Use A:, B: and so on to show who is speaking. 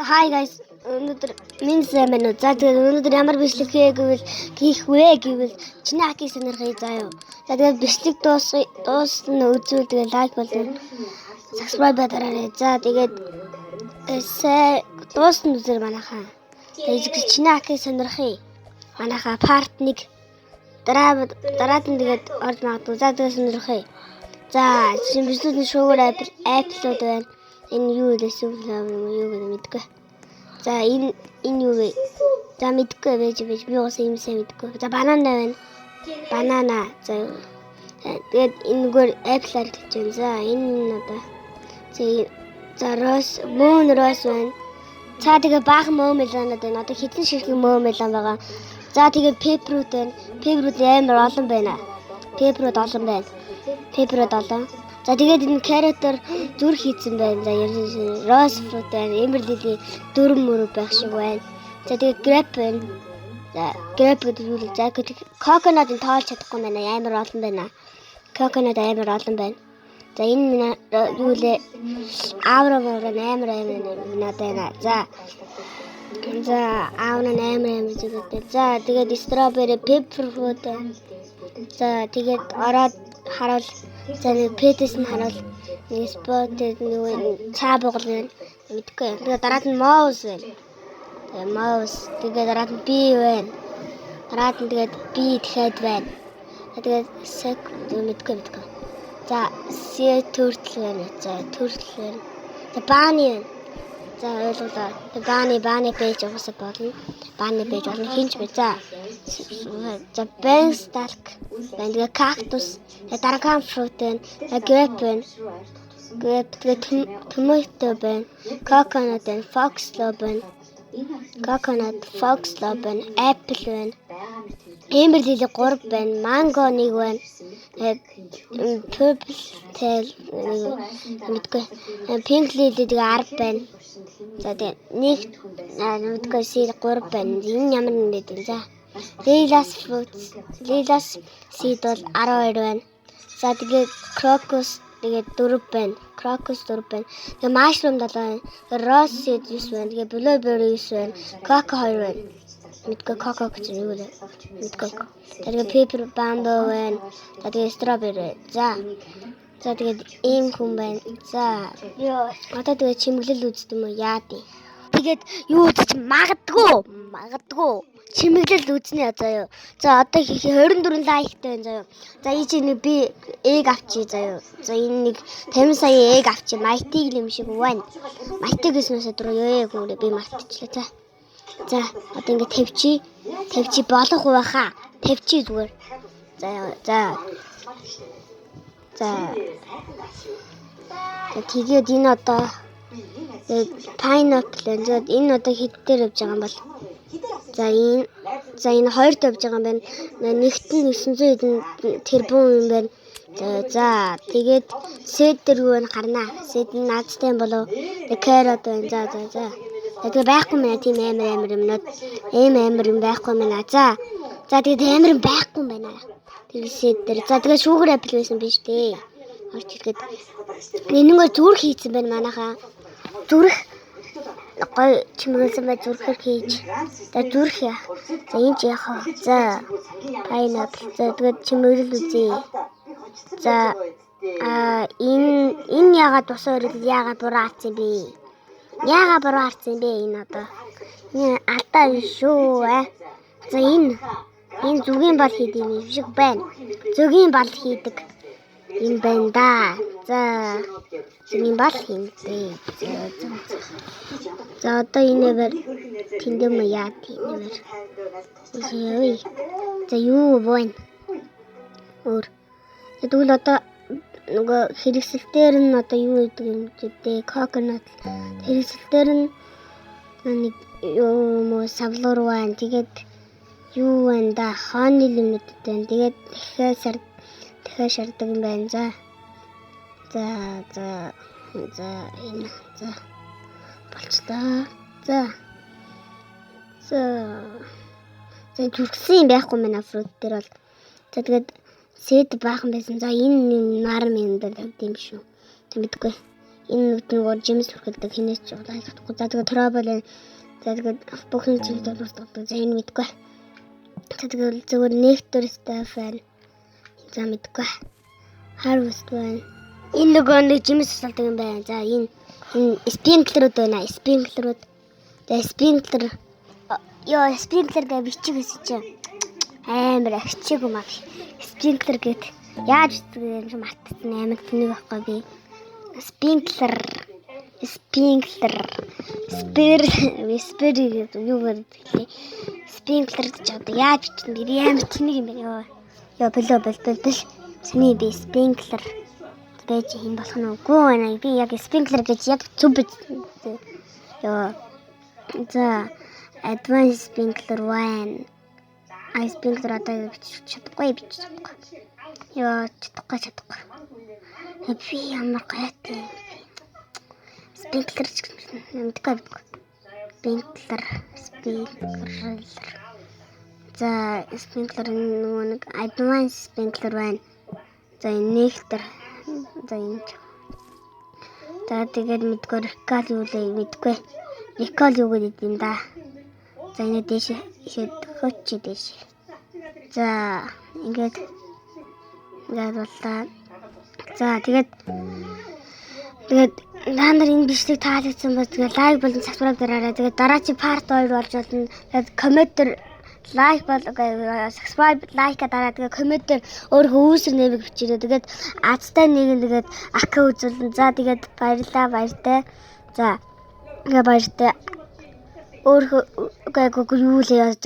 A: Hi guys. Өнөөдөр минь сайн байна уу? За тэгээд өнөөдөр ямар бичлэг хийх вэ гэвэл чиний хакийг сонирхъя заа юу. За тэгээд бичлэг дуусна үзвэл тэгээд лайк болон subscribe дараарай. За тэгээд дуусна үзэр манайхаа. Тэгээд чиний хакийг сонирхъя. Манайхаа part 1 дараад нь тэгээд орж магадгүй. За тэгээд сонирхъя. За чинь бичлэгний шуугаар апплод байна. Энэ юу лээс юу гэдэг мэдгүй. За энэ юу вэ? За мэдгүй байж би уусаа юм сайн мэдгүй. За банана байна. Банана. За тэгээд энэгээр апплаар гэж байна. За энэ одоо за рос мөн рос байна. За тэгээ баахан мөөмөлөнөд байна. Одоо хитэн ширхэг мөөмөлөн байгаа. За тэгээ пепрүүд байна. Пепрүүд амар олон байна. Пепрүүд олон байна. Пепрүүд олон. За тэгээд энэ каротоор зүр хийцэн байна. За роз фрут байна. Эмерлили дөрөв мөрөв байх шиг байна. За тэгээд грейп байна. За грейп гэдэг юу вэ? За коконотын тоолж чадахгүй байна. Амар олон байна. Коконот амар олон байна. За энэ юу лээ? Авра амар байна. За аавна амар зүйлтэй. За тэгээд стrawberry pepper fruit. За тэгээд ороод харуул. За петэс нь харуул. Нэг спотted нэг цаабгал байна. Мэдгүй. Тэгээд дараад нь моус байна. Тэгээд моус. Тэгээд дараад нь би байна. Дараад нь тэгээд би дахиад байна. Тэгээд сек мэдгүй. За төртөл байна. За төртөл байна. За бааны байна. За ойлголоо. Бааны пэйж уусаа болно. Бааны пэйж болно. Хинч бай. За бенсталк. Бэнгэ кактус. Дарган фрут байна. Грейп байна. Грейп томато байна. Коконот байна. Фоксло байна. Коконот, фоксло байна. Аппл байна. Эмерлили 3 байна. Манго 1 байна. Purple tail мэдгүй. Pink lily 10 байна. За тэгээ нэг мэдгүй сэр 3 байна. Энэ ямар нэг вэ? За Lilas fruits, Lilas seed бол 12 байна. За тэгээ crocus тэгээ 4 байна. Crocus 4 байна. Тэгээ mushroom 7 байна. Rose seed 9 байна. Тэгээ blueberry 9 байна. Coco 2 байна. Мэдгүй coco гэж юу вэ? Мэдгүй. Тэгээ pepper bamboo байна. За тэгээ strawberry. За тэгээд ийм хүн байна. За одоо тэгээ чимэглэл үздэг юм уу? Яа тий. Тэгээд юу үзэж магадгүй чимэглэл үзнэ заяа. За одоо 24 лайктай байна заяа. За энэ би эг авчи заяа. За энэ нэг 50 сая эг авчи. Майтиг юм шиг байна. Майтиг гэснээс дөрөв yoo би мартчихлаа. За одоо ингэ тавьчи болох уу хаа? Тавьчи зүгээр. За тэгээд энэ одоо pineapple байна. Энэ одоо хэд дээр явж байгаа юм бол за энэ хоёрт явж байгаа юм байна. Нэгт нь 900 хэдэн тэрбум юм байна. За тэгээд сэд дээр юу вэ гарнаа. Сэд нь наадтай болов. Carrot байна. За тэгээд байхгүй мэн тийм амар юмнууд. Амар юм байхгүй мэн. За тэгээд амар юм байхгүй байна. Тэгээд сэд дээр. За тэгээд sugar apple байсан биш дээ. Орч ирэхэд энэгээр зүрх хийцэн байна манайхаа. Зүрх гой чимээсэн бай зүрхэр хийж. За зүрх яа. За энэ яах вэ? За pineapple. За тэгээд чимэглэл үзье. За энэ яагаад тусаар яагаад буруу арцсан бэ? Яагаад буруу арцсан бэ энэ одоо? Энэ алдаа биш шүү. За энэ зүгийн бал хийдэг юм шиг байна. Зүгийн бал хийдэг юм байна да. За зүгийн бал хийдэг. За одоо энэгээр тэндэм яа тиймэр. За юу байна? Өөр. Тэгвэл одоо нөгөө хэрэгсэлтээр нь одоо юу гэдэг юм бэ? Coconut. Хэрэгсэлтээр нь нэг юу савлуур байна. Тэгээд юу байна да? Honey lemon байна. Тэгээд дахиад шардаг юм байна. За энэ болцлоо. За зүрхсэн юм байхгүй мэн фрут дээр бол. За тэгээд сэд баахан байсан. За энэ нар минь дээр тавьд юм шүү. Тэг мэдгүй. энэ нөгөө жимс хүрхэлдэг хинээс ч ойлгохгүй. За тэгээд trouble. За тэгээд бүх юм чинь боловсруулдаг. За энэ мэдгүй. Тэгээд зөвхөн nectar stuff байна. За мэдгүй. Harvest байна. Энэ нөгөө нэг жимс тусалдаг юм байна. За энэ sprinkler-ууд байна. Sprinkler-ууд. За sprinkler. Яа, sprinkler гэж бичиг гэсэн чинь амар агчиг юм аа. Sprinkler гэд яаж үтгэж юм мартсан амар тэнэг байхгүй би. Sprinkler гэдэг юу гэдэг. Sprinkler гэж одоо яаж бичнэ би амар тэнэг юм байна. Яа бэл. Сний би sprinkler байж юм болох нь үгүй байна. Би яг sprinkler гэж яг зөв биз. Яа. За advanced sprinkler байна. Sprinkler одоо бичиж чадахгүй. Яа чадахгүй. Би ямар гайтай. Sprinkler мэдгүй. Sprinkler. За sprinkler нөгөө нэг advanced sprinkler байна. За nectar. За энэ. За тэгээд мэдгүй recall юу вэ мэдгүй. Recall юу гэдэг юм да. За энэ дэш хөч дэш. За ингээд боллаа. За тэгээд та нар энэ бичлэг таалагдсан бол тэгээд лайк болон subscribe дараарай. Тэгээд дараагийн part 2 болж болно. Тэгээд комментээр лайк subscribe лайк дараа. Тэгээд комментээр өөрийнхөө үүсэр нэмийг бичээрэй. Тэгээд азтай нэг тэгээд аккаунт үзүүлнэ. За тэгээд баяртай. За ингээд баяртай. Өөрийнхөө юу л яаж